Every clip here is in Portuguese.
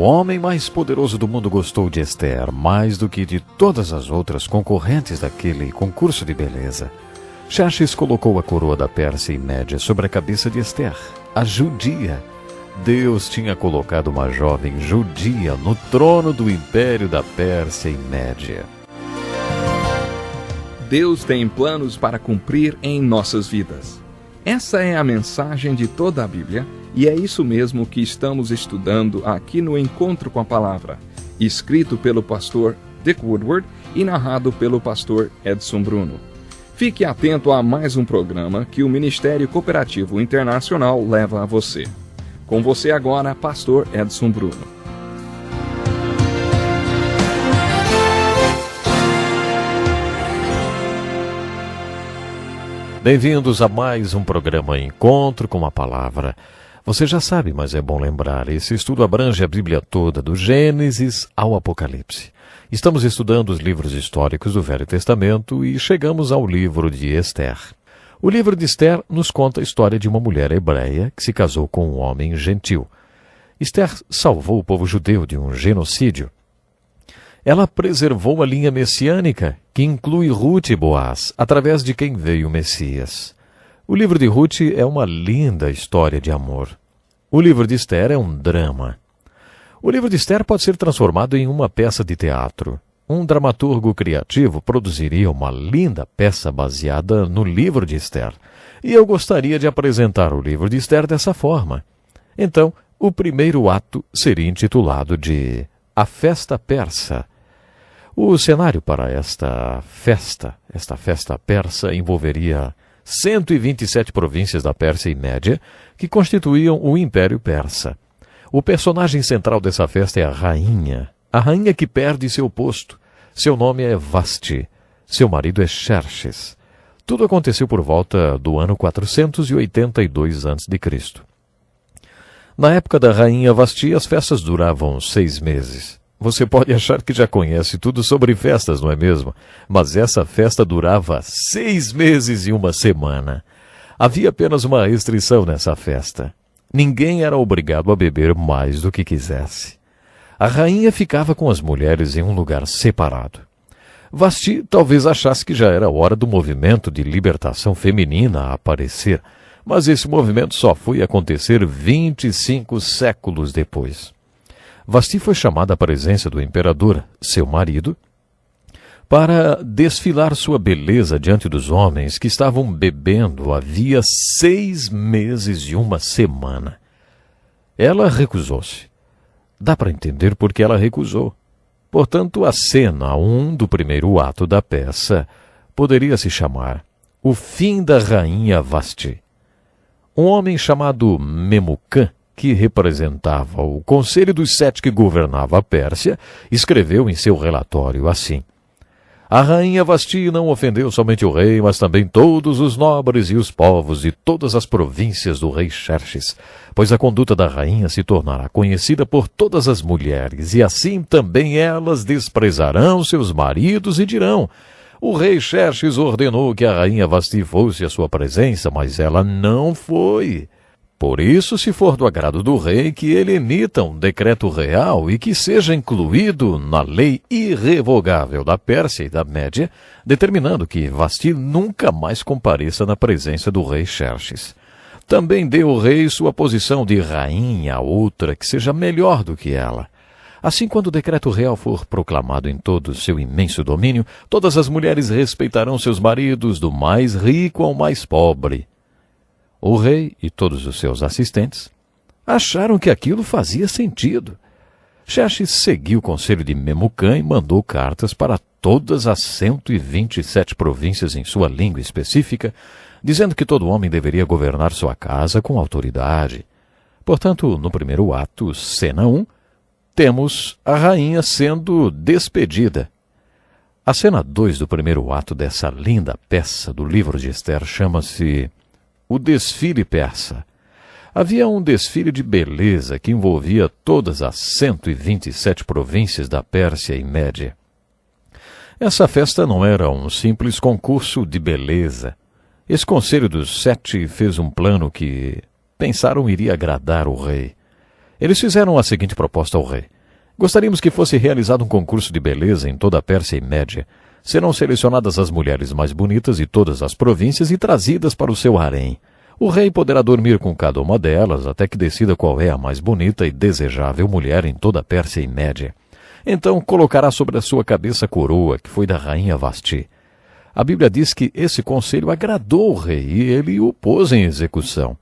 homem mais poderoso do mundo gostou de Esther mais do que de todas as outras concorrentes daquele concurso de beleza. Xerxes colocou a coroa da Pérsia e Média sobre a cabeça de Esther, a judia. Deus tinha colocado uma jovem judia no trono do império da Pérsia e Média. Deus tem planos para cumprir em nossas vidas. Essa é a mensagem de toda a Bíblia e é isso mesmo que estamos estudando aqui no Encontro com a Palavra, escrito pelo pastor Dick Woodward e narrado pelo pastor Edson Bruno. Fique atento a mais um programa que o Ministério Cooperativo Internacional leva a você. Com você agora, pastor Edson Bruno. Bem-vindos a mais um programa Encontro com a Palavra. Você já sabe, mas é bom lembrar, esse estudo abrange a Bíblia toda, do Gênesis ao Apocalipse. Estamos estudando os livros históricos do Velho Testamento e chegamos ao livro de Esther. O livro de Esther nos conta a história de uma mulher hebreia que se casou com um homem gentil. Esther salvou o povo judeu de um genocídio. Ela preservou a linha messiânica, que inclui Ruth e Boaz, através de quem veio o Messias. O livro de Ruth é uma linda história de amor. O livro de Esther é um drama. O livro de Esther pode ser transformado em uma peça de teatro. Um dramaturgo criativo produziria uma linda peça baseada no livro de Esther. E eu gostaria de apresentar o livro de Esther dessa forma. Então, o primeiro ato seria intitulado de A Festa Persa. O cenário para esta festa persa, envolveria 127 províncias da Pérsia e Média, que constituíam o Império Persa. O personagem central dessa festa é a rainha que perde seu posto. Seu nome é Vasti. Seu marido é Xerxes. Tudo aconteceu por volta do ano 482 a.C. Na época da rainha Vasti, as festas duravam 6 meses. Você pode achar que já conhece tudo sobre festas, não é mesmo? Mas essa festa durava 6 meses e 1 semana. Havia apenas uma restrição nessa festa. Ninguém era obrigado a beber mais do que quisesse. A rainha ficava com as mulheres em um lugar separado. Vasti talvez achasse que já era hora do movimento de libertação feminina a aparecer, mas esse movimento só foi acontecer 25 séculos depois. Vasti foi chamada à presença do imperador, seu marido, para desfilar sua beleza diante dos homens que estavam bebendo havia 6 meses e 1 semana. Ela recusou-se. Dá para entender por que ela recusou. Portanto, a cena 1 do primeiro ato da peça poderia se chamar O Fim da Rainha Vasti. Um homem chamado Memucã, que representava o Conselho dos 7 que governava a Pérsia, escreveu em seu relatório assim: A rainha Vasti não ofendeu somente o rei, mas também todos os nobres e os povos de todas as províncias do rei Xerxes, pois a conduta da rainha se tornará conhecida por todas as mulheres, e assim também elas desprezarão seus maridos e dirão: O rei Xerxes ordenou que a rainha Vasti fosse à sua presença, mas ela não foi. Por isso, se for do agrado do rei, que ele emita um decreto real e que seja incluído na lei irrevogável da Pérsia e da Média, determinando que Vasti nunca mais compareça na presença do rei Xerxes. Também dê ao rei sua posição de rainha a outra que seja melhor do que ela. Assim, quando o decreto real for proclamado em todo o seu imenso domínio, todas as mulheres respeitarão seus maridos, do mais rico ao mais pobre. O rei e todos os seus assistentes acharam que aquilo fazia sentido. Xerxes seguiu o conselho de Memucã e mandou cartas para todas as 127 províncias em sua língua específica, dizendo que todo homem deveria governar sua casa com autoridade. Portanto, no primeiro ato, cena 1, temos a rainha sendo despedida. A cena 2 do primeiro ato dessa linda peça do livro de Esther chama-se O Desfile Persa. Havia um desfile de beleza que envolvia todas as 127 províncias da Pérsia e Média. Essa festa não era um simples concurso de beleza. Esse conselho dos 7 fez um plano que pensaram iria agradar o rei. Eles fizeram a seguinte proposta ao rei: Gostaríamos que fosse realizado um concurso de beleza em toda a Pérsia e Média. Serão selecionadas as mulheres mais bonitas de todas as províncias e trazidas para o seu harém. O rei poderá dormir com cada uma delas até que decida qual é a mais bonita e desejável mulher em toda a Pérsia e Média. Então colocará sobre a sua cabeça a coroa, que foi da rainha Vasti. A Bíblia diz que esse conselho agradou o rei e ele o pôs em execução.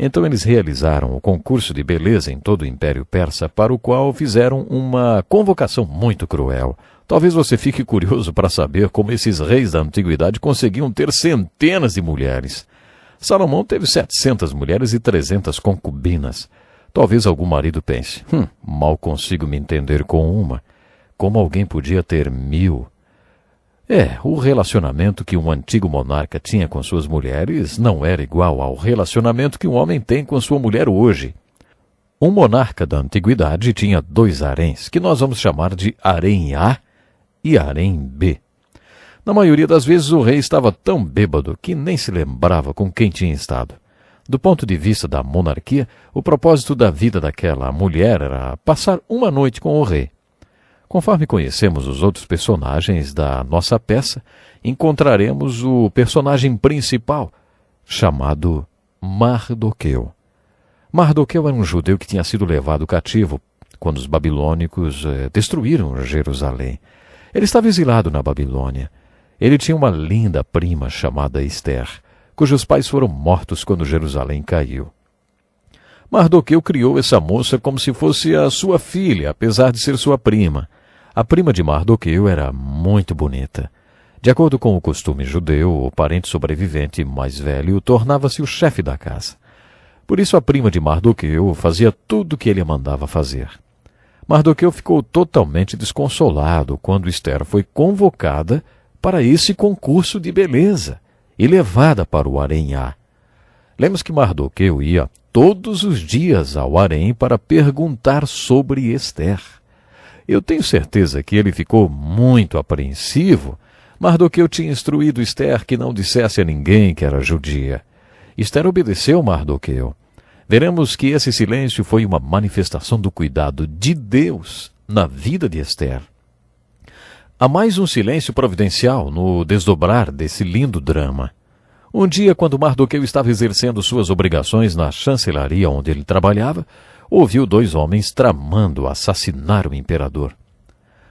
Então eles realizaram o concurso de beleza em todo o Império Persa, para o qual fizeram uma convocação muito cruel. Talvez você fique curioso para saber como esses reis da antiguidade conseguiam ter centenas de mulheres. Salomão teve 700 mulheres e 300 concubinas. Talvez algum marido pense, mal consigo me entender com uma. Como alguém podia ter 1000? O relacionamento que um antigo monarca tinha com suas mulheres não era igual ao relacionamento que um homem tem com sua mulher hoje. Um monarca da antiguidade tinha 2 haréns, que nós vamos chamar de harém A e harém B. Na maioria das vezes o rei estava tão bêbado que nem se lembrava com quem tinha estado. Do ponto de vista da monarquia, o propósito da vida daquela mulher era passar uma noite com o rei. Conforme conhecemos os outros personagens da nossa peça, encontraremos o personagem principal, chamado Mardoqueu. Mardoqueu era um judeu que tinha sido levado cativo quando os babilônicos destruíram Jerusalém. Ele estava exilado na Babilônia. Ele tinha uma linda prima chamada Ester, cujos pais foram mortos quando Jerusalém caiu. Mardoqueu criou essa moça como se fosse a sua filha, apesar de ser sua prima. A prima de Mardoqueu era muito bonita. De acordo com o costume judeu, o parente sobrevivente mais velho tornava-se o chefe da casa. Por isso a prima de Mardoqueu fazia tudo o que ele mandava fazer. Mardoqueu ficou totalmente desconsolado quando Ester foi convocada para esse concurso de beleza e levada para o harém A. Lemos que Mardoqueu ia todos os dias ao harém para perguntar sobre Ester. Eu tenho certeza que ele ficou muito apreensivo. Mardoqueu tinha instruído Ester que não dissesse a ninguém que era judia. Ester obedeceu Mardoqueu. Veremos que esse silêncio foi uma manifestação do cuidado de Deus na vida de Ester. Há mais um silêncio providencial no desdobrar desse lindo drama. Um dia, quando Mardoqueu estava exercendo suas obrigações na chancelaria onde ele trabalhava, ouviu 2 homens tramando assassinar o imperador.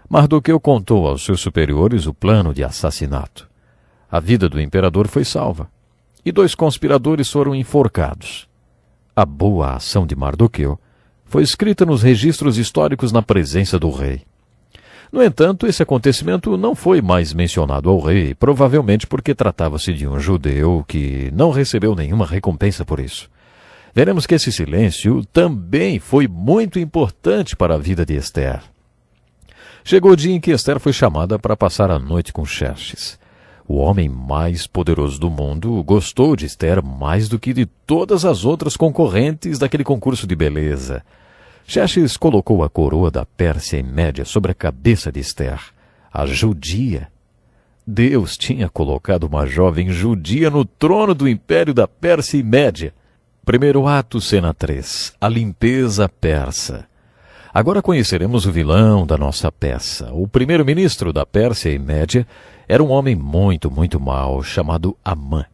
Mardoqueu contou aos seus superiores o plano de assassinato. A vida do imperador foi salva, e 2 conspiradores foram enforcados. A boa ação de Mardoqueu foi escrita nos registros históricos na presença do rei. No entanto, esse acontecimento não foi mais mencionado ao rei, provavelmente porque tratava-se de um judeu que não recebeu nenhuma recompensa por isso. Veremos que esse silêncio também foi muito importante para a vida de Ester. Chegou o dia em que Ester foi chamada para passar a noite com Xerxes. O homem mais poderoso do mundo gostou de Ester mais do que de todas as outras concorrentes daquele concurso de beleza. Xerxes colocou a coroa da Pérsia e Média sobre a cabeça de Ester, a judia. Deus tinha colocado uma jovem judia no trono do império da Pérsia e Média. Primeiro ato, cena 3. A limpeza persa. Agora conheceremos o vilão da nossa peça. O primeiro-ministro da Pérsia e Média era um homem muito mau, chamado Amã.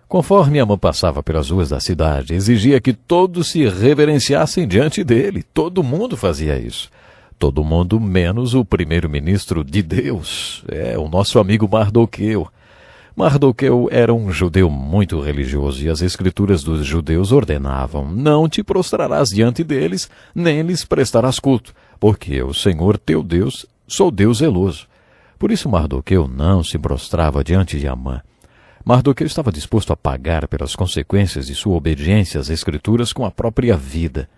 Conforme Amã passava pelas ruas da cidade, exigia que todos se reverenciassem diante dele. Todo mundo fazia isso. Todo mundo menos o primeiro-ministro de Deus. O nosso amigo Mardoqueu. Mardoqueu era um judeu muito religioso e as escrituras dos judeus ordenavam: não te prostrarás diante deles, nem lhes prestarás culto, porque eu, Senhor teu Deus, sou Deus zeloso. Por isso Mardoqueu não se prostrava diante de Amã. Mardoqueu estava disposto a pagar pelas consequências de sua obediência às Escrituras com a própria vida.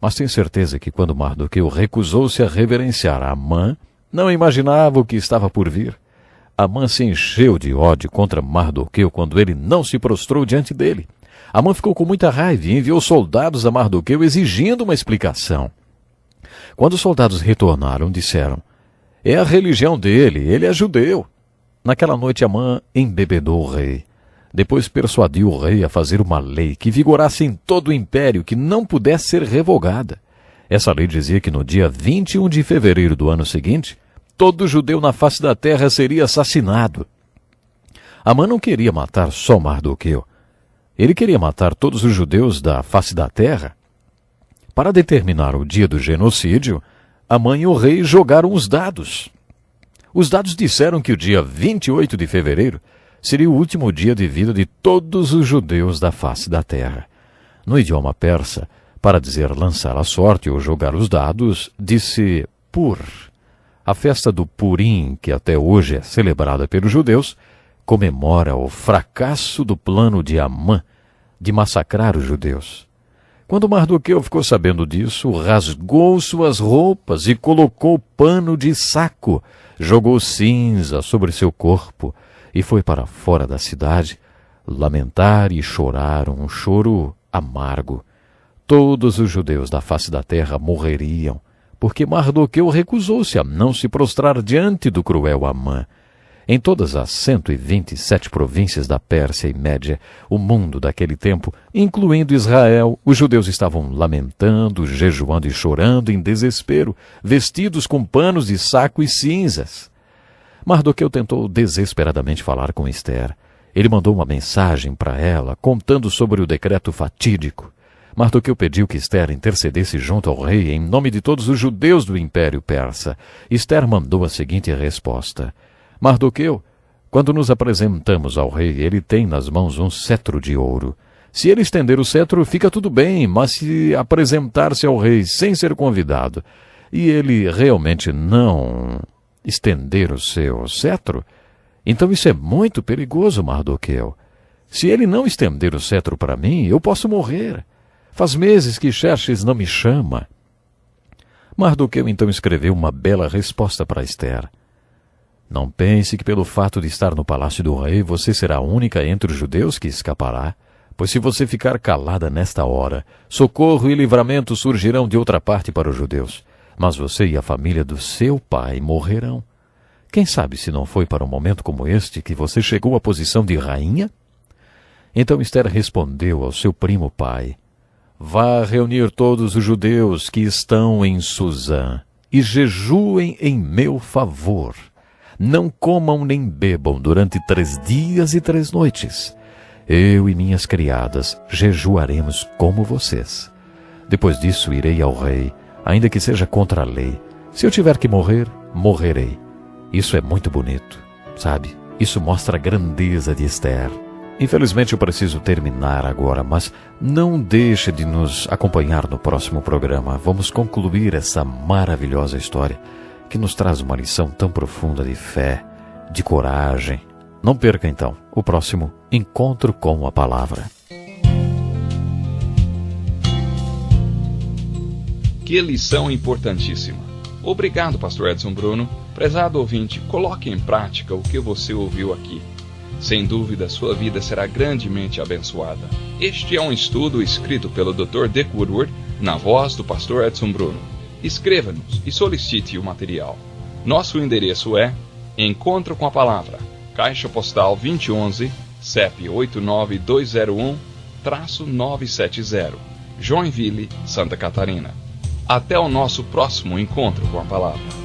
Mas tenho certeza que quando Mardoqueu recusou-se a reverenciar Amã, não imaginava o que estava por vir. Amã se encheu de ódio contra Mardoqueu quando ele não se prostrou diante dele. Amã ficou com muita raiva e enviou soldados a Mardoqueu exigindo uma explicação. Quando os soldados retornaram, disseram: é a religião dele, ele é judeu. Naquela noite Amã embebedou o rei. Depois persuadiu o rei a fazer uma lei que vigorasse em todo o império, que não pudesse ser revogada. Essa lei dizia que no dia 21 de fevereiro do ano seguinte, todo judeu na face da terra seria assassinado. Amã não queria matar só Mardoqueu. Ele queria matar todos os judeus da face da terra. Para determinar o dia do genocídio, Amã e o rei jogaram os dados. Os dados disseram que o dia 28 de fevereiro seria o último dia de vida de todos os judeus da face da terra. No idioma persa, para dizer lançar a sorte ou jogar os dados, disse Pur. A festa do Purim, que até hoje é celebrada pelos judeus, comemora o fracasso do plano de Amã de massacrar os judeus. Quando Mardoqueu ficou sabendo disso, rasgou suas roupas e colocou pano de saco, jogou cinza sobre seu corpo e foi para fora da cidade lamentar e chorar um choro amargo. Todos os judeus da face da terra morreriam, porque Mardoqueu recusou-se a não se prostrar diante do cruel Amã. Em todas as 127 províncias da Pérsia e Média, o mundo daquele tempo, incluindo Israel, os judeus estavam lamentando, jejuando e chorando em desespero, vestidos com panos de saco e cinzas. Mardoqueu tentou desesperadamente falar com Ester. Ele mandou uma mensagem para ela, contando sobre o decreto fatídico. Mardoqueu pediu que Ester intercedesse junto ao rei em nome de todos os judeus do Império Persa. Ester mandou a seguinte resposta: Mardoqueu, quando nos apresentamos ao rei, ele tem nas mãos um cetro de ouro. Se ele estender o cetro, fica tudo bem, mas se apresentar-se ao rei sem ser convidado, e ele realmente não estender o seu cetro, então isso é muito perigoso, Mardoqueu. Se ele não estender o cetro para mim, eu posso morrer. Faz meses que Xerxes não me chama. Mardoqueu então escreveu uma bela resposta para Ester. Não pense que pelo fato de estar no palácio do rei, você será a única entre os judeus que escapará, pois se você ficar calada nesta hora, socorro e livramento surgirão de outra parte para os judeus, mas você e a família do seu pai morrerão. Quem sabe se não foi para um momento como este que você chegou à posição de rainha? Então Ester respondeu ao seu primo pai: Vá reunir todos os judeus que estão em Suzã e jejuem em meu favor. Não comam nem bebam durante 3 dias e 3 noites. Eu e minhas criadas jejuaremos como vocês. Depois disso irei ao rei, ainda que seja contra a lei. Se eu tiver que morrer, morrerei. Isso é muito bonito, sabe? Isso mostra a grandeza de Ester. Infelizmente eu preciso terminar agora, mas não deixe de nos acompanhar no próximo programa. Vamos concluir essa maravilhosa história que nos traz uma lição tão profunda de fé, de coragem. Não perca então o próximo Encontro com a Palavra. Que lição importantíssima. Obrigado, pastor Edson Bruno. Prezado ouvinte, coloque em prática o que você ouviu aqui. Sem dúvida, sua vida será grandemente abençoada. Este é um estudo escrito pelo Dr. Dick Woodward, na voz do pastor Edson Bruno. Escreva-nos e solicite o material. Nosso endereço é Encontro com a Palavra, Caixa Postal 2011, CEP 89201-970, Joinville, Santa Catarina. Até o nosso próximo Encontro com a Palavra.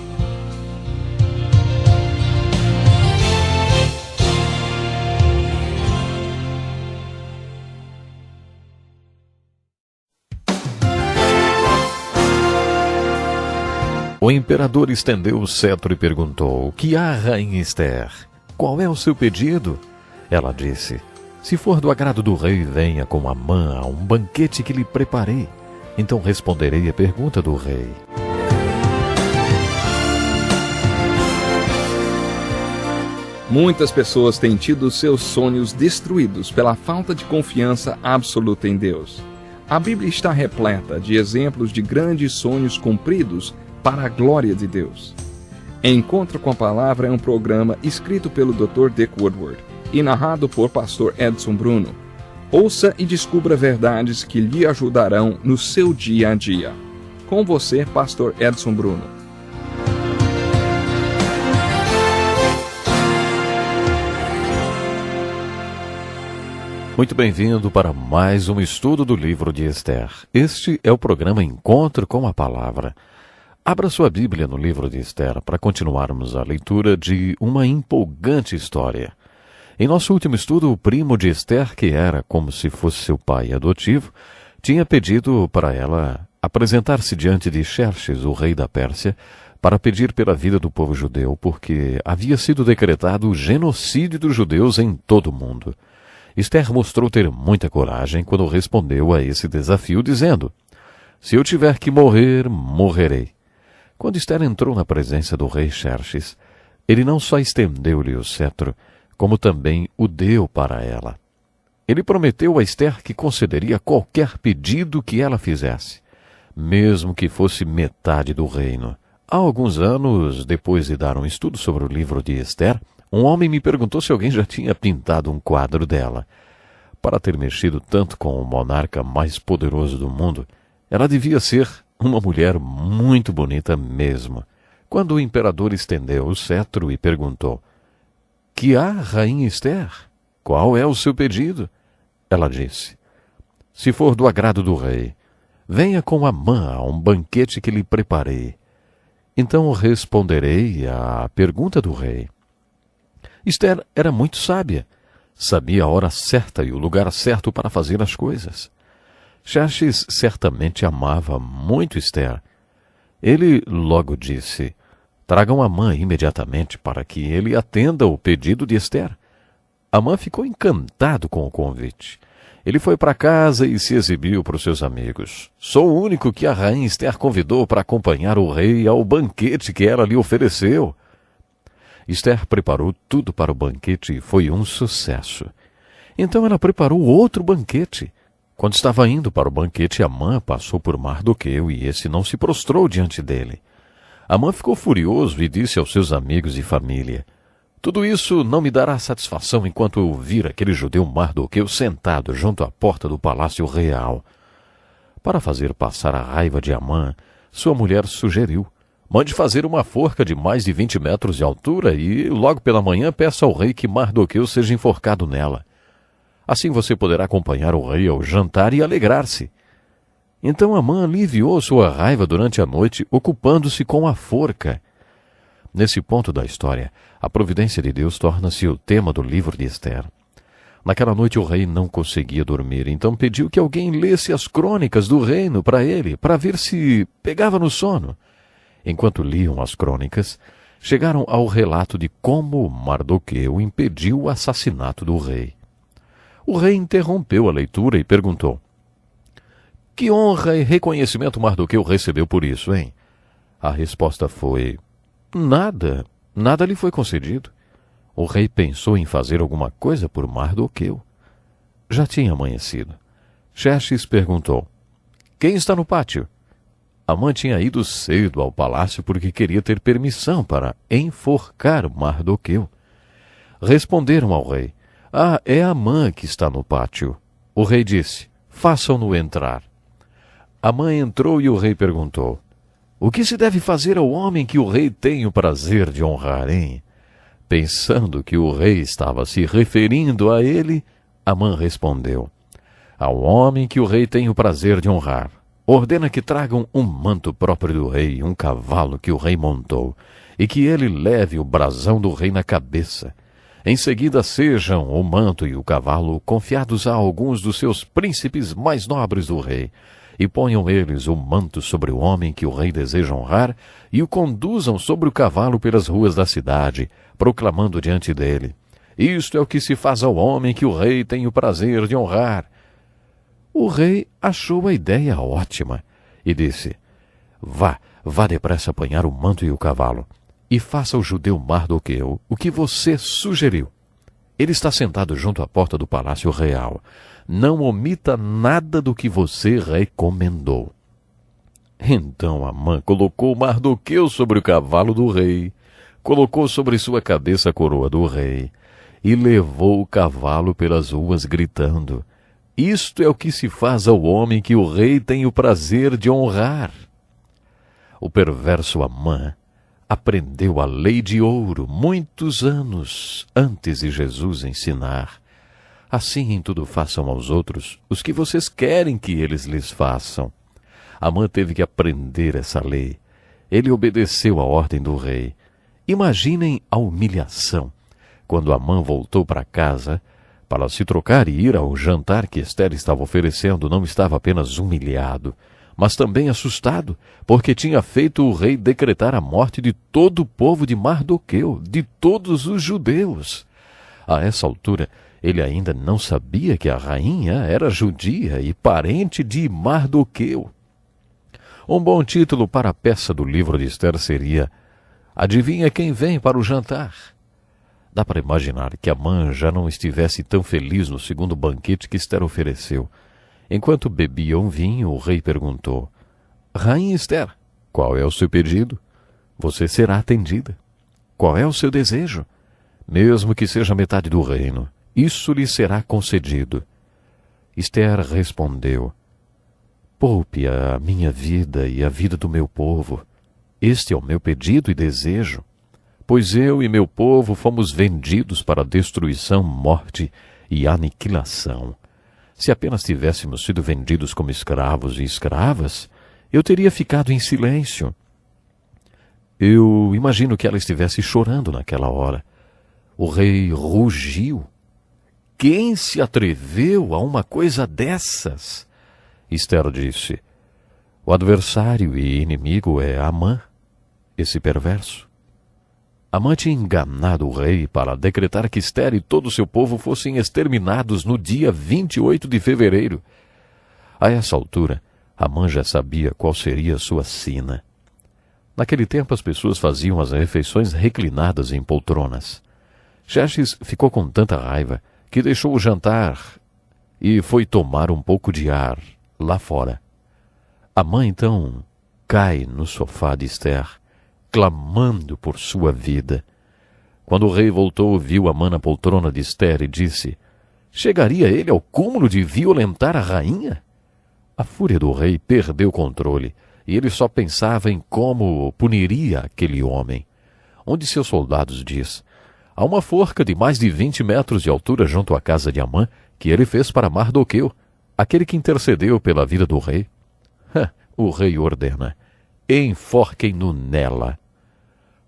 O imperador estendeu o cetro e perguntou: Que há, rainha Ester? Qual é o seu pedido? Ela disse: Se for do agrado do rei, venha com Amã a um banquete que lhe preparei. Então responderei a pergunta do rei. Muitas pessoas têm tido seus sonhos destruídos pela falta de confiança absoluta em Deus. A Bíblia está repleta de exemplos de grandes sonhos cumpridos para a glória de Deus. Encontro com a Palavra é um programa escrito pelo Dr. Dick Woodward e narrado por pastor Edson Bruno. Ouça e descubra verdades que lhe ajudarão no seu dia a dia. Com você, pastor Edson Bruno. Muito bem-vindo para mais um estudo do livro de Esther. Este é o programa Encontro com a Palavra. Abra sua Bíblia no livro de Esther para continuarmos a leitura de uma empolgante história. Em nosso último estudo, o primo de Esther, que era como se fosse seu pai adotivo, tinha pedido para ela apresentar-se diante de Xerxes, o rei da Pérsia, para pedir pela vida do povo judeu, porque havia sido decretado o genocídio dos judeus em todo o mundo. Esther mostrou ter muita coragem quando respondeu a esse desafio, dizendo: "Se eu tiver que morrer, morrerei." Quando Esther entrou na presença do rei Xerxes, ele não só estendeu-lhe o cetro, como também o deu para ela. Ele prometeu a Esther que concederia qualquer pedido que ela fizesse, mesmo que fosse metade do reino. Há alguns anos, depois de dar um estudo sobre o livro de Esther, um homem me perguntou se alguém já tinha pintado um quadro dela. Para ter mexido tanto com o monarca mais poderoso do mundo, ela devia ser uma mulher muito bonita mesmo. Quando o imperador estendeu o cetro e perguntou: "Que há, rainha Esther? Qual é o seu pedido?" Ela disse: "Se for do agrado do rei, venha com Amã a um banquete que lhe preparei. Então responderei à pergunta do rei." Esther era muito sábia. Sabia a hora certa e o lugar certo para fazer as coisas. Xerxes certamente amava muito Esther. Ele logo disse: "Tragam Amã imediatamente para que ele atenda o pedido de Esther." Amã ficou encantado com o convite. Ele foi para casa e se exibiu para os seus amigos. "Sou o único que a rainha Esther convidou para acompanhar o rei ao banquete que ela lhe ofereceu." Esther preparou tudo para o banquete e foi um sucesso. Então ela preparou outro banquete. Quando estava indo para o banquete, Amã passou por Mardoqueu e esse não se prostrou diante dele. Amã ficou furioso e disse aos seus amigos e família: "Tudo isso não me dará satisfação enquanto eu vir aquele judeu Mardoqueu sentado junto à porta do palácio real." Para fazer passar a raiva de Amã, sua mulher sugeriu: "Mande fazer uma forca de mais de 20 metros de altura e, logo pela manhã, peça ao rei que Mardoqueu seja enforcado nela. Assim você poderá acompanhar o rei ao jantar e alegrar-se." Então Amã aliviou sua raiva durante a noite, ocupando-se com a forca. Nesse ponto da história, a providência de Deus torna-se o tema do livro de Esther. Naquela noite o rei não conseguia dormir, então pediu que alguém lesse as crônicas do reino para ele, para ver se pegava no sono. Enquanto liam as crônicas, chegaram ao relato de como Mardoqueu impediu o assassinato do rei. O rei interrompeu a leitura e perguntou: "Que honra e reconhecimento Mardoqueu recebeu por isso, hein?" A resposta foi: Nada lhe foi concedido." O rei pensou em fazer alguma coisa por Mardoqueu. Já tinha amanhecido. Xerxes perguntou: "Quem está no pátio?" Amã tinha ido cedo ao palácio porque queria ter permissão para enforcar Mardoqueu. Responderam ao rei: "É Amã que está no pátio." O rei disse: "Façam-no entrar." Amã entrou e o rei perguntou: "O que se deve fazer ao homem que o rei tem o prazer de honrar, hein?" Pensando que o rei estava se referindo a ele, Amã respondeu: "Ao homem que o rei tem o prazer de honrar, ordena que tragam um manto próprio do rei, um cavalo que o rei montou, e que ele leve o brasão do rei na cabeça. Em seguida sejam o manto e o cavalo confiados a alguns dos seus príncipes mais nobres do rei, e ponham eles o manto sobre o homem que o rei deseja honrar, e o conduzam sobre o cavalo pelas ruas da cidade, proclamando diante dele: Isto é o que se faz ao homem que o rei tem o prazer de honrar." O rei achou a ideia ótima e disse: Vá depressa apanhar o manto e o cavalo, e faça ao judeu Mardoqueu o que você sugeriu. Ele está sentado junto à porta do palácio real. Não omita nada do que você recomendou." Então Amã colocou Mardoqueu sobre o cavalo do rei, colocou sobre sua cabeça a coroa do rei, e levou o cavalo pelas ruas gritando: "Isto é o que se faz ao homem que o rei tem o prazer de honrar." O perverso Amã aprendeu a lei de ouro muitos anos antes de Jesus ensinar. Assim em tudo façam aos outros os que vocês querem que eles lhes façam. Amã teve que aprender essa lei. Ele obedeceu à ordem do rei. Imaginem a humilhação. Quando Amã voltou para casa, para se trocar e ir ao jantar que Ester estava oferecendo, não estava apenas humilhado, mas também assustado, porque tinha feito o rei decretar a morte de todo o povo de Mardoqueu, de todos os judeus. A essa altura, ele ainda não sabia que a rainha era judia e parente de Mardoqueu. Um bom título para a peça do livro de Ester seria Adivinha quem vem para o jantar? Dá para imaginar que Amã já não estivesse tão feliz no segundo banquete que Ester ofereceu. Enquanto bebiam vinho, o rei perguntou: Rainha Ester, qual é o seu pedido? Você será atendida. Qual é o seu desejo? Mesmo que seja metade do reino, isso lhe será concedido. Ester respondeu: Poupe a minha vida e a vida do meu povo. Este é o meu pedido e desejo. Pois eu e meu povo fomos vendidos para destruição, morte e aniquilação. Se apenas tivéssemos sido vendidos como escravos e escravas, eu teria ficado em silêncio. Eu imagino que ela estivesse chorando naquela hora. O rei rugiu. Quem se atreveu a uma coisa dessas? Ester disse: O adversário e inimigo é Amã, esse perverso. Amã tinha enganado o rei para decretar que Ester e todo o seu povo fossem exterminados no dia 28 de fevereiro. A essa altura, Amã já sabia qual seria a sua sina. Naquele tempo, as pessoas faziam as refeições reclinadas em poltronas. Xerxes ficou com tanta raiva que deixou o jantar e foi tomar um pouco de ar lá fora. Amã, então, cai no sofá de Ester, clamando por sua vida. Quando o rei voltou, viu Amã na poltrona de Ester e disse: Chegaria ele ao cúmulo de violentar a rainha? A fúria do rei perdeu o controle, e ele só pensava em como puniria aquele homem. Um de seus soldados diz: Há uma forca de mais de 20 metros de altura junto à casa de Amã, que ele fez para Mardoqueu, aquele que intercedeu pela vida do rei. O rei ordena: enforquem-no nela.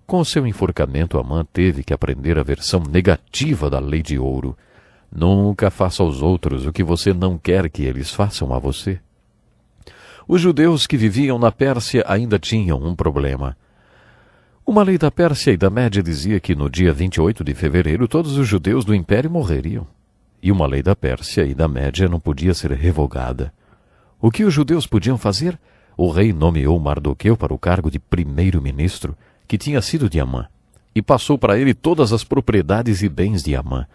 Com seu enforcamento, Amã teve que aprender a versão negativa da lei de ouro. Nunca faça aos outros o que você não quer que eles façam a você. Os judeus que viviam na Pérsia ainda tinham um problema. Uma lei da Pérsia e da Média dizia que no dia 28 de fevereiro todos os judeus do império morreriam. E uma lei da Pérsia e da Média não podia ser revogada. O que os judeus podiam fazer? O rei nomeou Mardoqueu para o cargo de primeiro-ministro, que tinha sido de Amã, e passou para ele todas as propriedades e bens de Amã.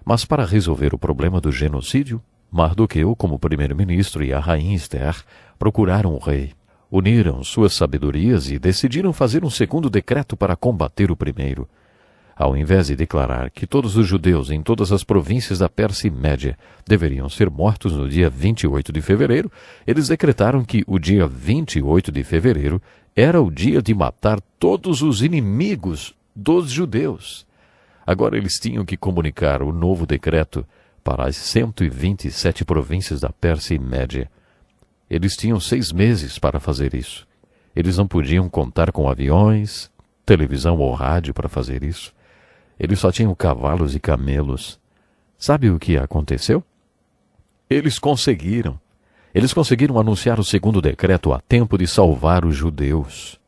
Mas para resolver o problema do genocídio, Mardoqueu, como primeiro-ministro, e a rainha Ester procuraram o rei. Uniram suas sabedorias e decidiram fazer um segundo decreto para combater o primeiro. Ao invés de declarar que todos os judeus em todas as províncias da Pérsia e Média deveriam ser mortos no dia 28 de fevereiro, eles decretaram que o dia 28 de fevereiro era o dia de matar todos os inimigos dos judeus. Agora eles tinham que comunicar o novo decreto para as 127 províncias da Pérsia e Média. Eles tinham 6 meses para fazer isso. Eles não podiam contar com aviões, televisão ou rádio para fazer isso. Eles só tinham cavalos e camelos. Sabe o que aconteceu? Eles conseguiram. Eles conseguiram anunciar o segundo decreto a tempo de salvar os judeus.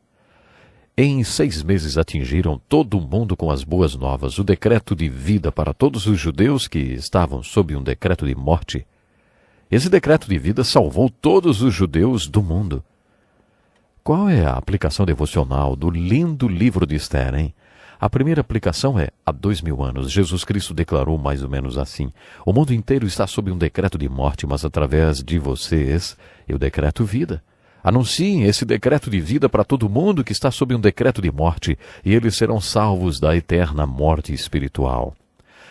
Em 6 meses atingiram todo o mundo com as boas novas, o decreto de vida para todos os judeus que estavam sob um decreto de morte. Esse decreto de vida salvou todos os judeus do mundo. Qual é a aplicação devocional do lindo livro de Ester, hein? A primeira aplicação é: há 2000 anos, Jesus Cristo declarou mais ou menos assim: o mundo inteiro está sob um decreto de morte, mas através de vocês eu decreto vida. Anunciem esse decreto de vida para todo mundo que está sob um decreto de morte, e eles serão salvos da eterna morte espiritual.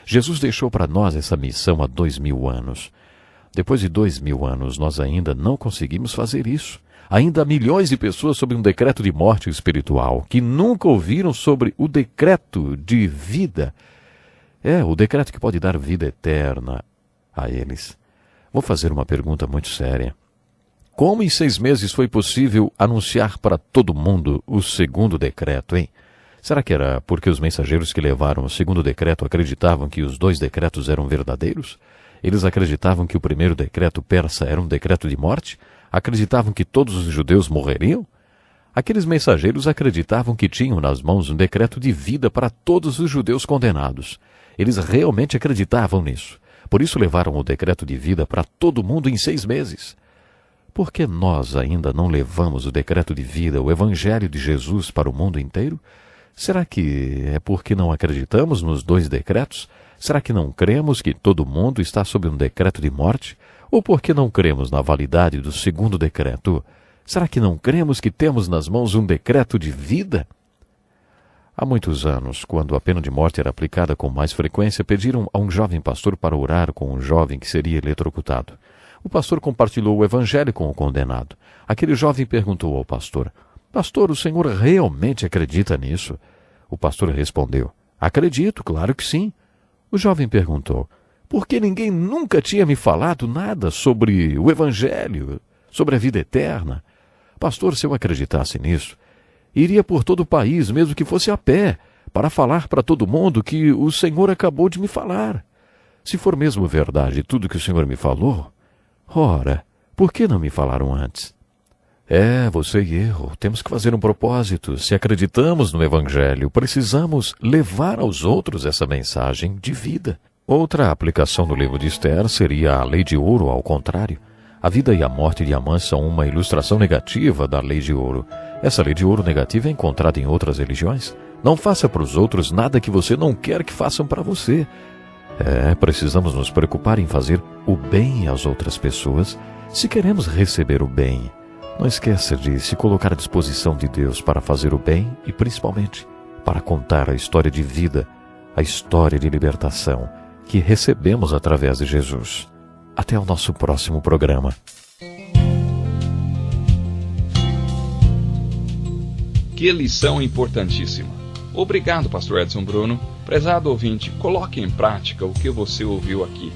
Jesus deixou para nós essa missão há 2000 anos. Depois de 2000 anos, nós ainda não conseguimos fazer isso. Ainda há milhões de pessoas sob um decreto de morte espiritual, que nunca ouviram sobre o decreto de vida. O decreto que pode dar vida eterna a eles: vou fazer uma pergunta muito séria. Como em 6 meses foi possível anunciar para todo mundo o segundo decreto, hein? Será que era porque os mensageiros que levaram o segundo decreto acreditavam que os 2 decretos eram verdadeiros? Eles acreditavam que o primeiro decreto persa era um decreto de morte? Acreditavam que todos os judeus morreriam? Aqueles mensageiros acreditavam que tinham nas mãos um decreto de vida para todos os judeus condenados. Eles realmente acreditavam nisso. Por isso levaram o decreto de vida para todo mundo em 6 meses. Por que nós ainda não levamos o decreto de vida, o Evangelho de Jesus, para o mundo inteiro? Será que é porque não acreditamos nos 2 decretos? Será que não cremos que todo mundo está sob um decreto de morte? Ou porque não cremos na validade do segundo decreto? Será que não cremos que temos nas mãos um decreto de vida? Há muitos anos, quando a pena de morte era aplicada com mais frequência, pediram a um jovem pastor para orar com um jovem que seria eletrocutado. O pastor compartilhou o evangelho com o condenado. Aquele jovem perguntou ao pastor: Pastor, o senhor realmente acredita nisso? O pastor respondeu: Acredito, claro que sim. O jovem perguntou: Por que ninguém nunca tinha me falado nada sobre o evangelho, sobre a vida eterna? Pastor, se eu acreditasse nisso, iria por todo o país, mesmo que fosse a pé, para falar para todo mundo que o senhor acabou de me falar. Se for mesmo verdade tudo que o senhor me falou, ora, por que não me falaram antes? Você e eu temos que fazer um propósito. Se acreditamos no Evangelho, precisamos levar aos outros essa mensagem de vida. Outra aplicação do livro de Esther seria a lei de ouro, ao contrário. A vida e a morte de Amã são uma ilustração negativa da lei de ouro. Essa lei de ouro negativa é encontrada em outras religiões. Não faça para os outros nada que você não quer que façam para você. Precisamos nos preocupar em fazer o bem às outras pessoas se queremos receber o bem. Não esqueça de se colocar à disposição de Deus para fazer o bem e, principalmente, para contar a história de vida, a história de libertação que recebemos através de Jesus. Até o nosso próximo programa. Que lição importantíssima. Obrigado, pastor Edson Bruno. Prezado ouvinte, coloque em prática o que você ouviu aqui.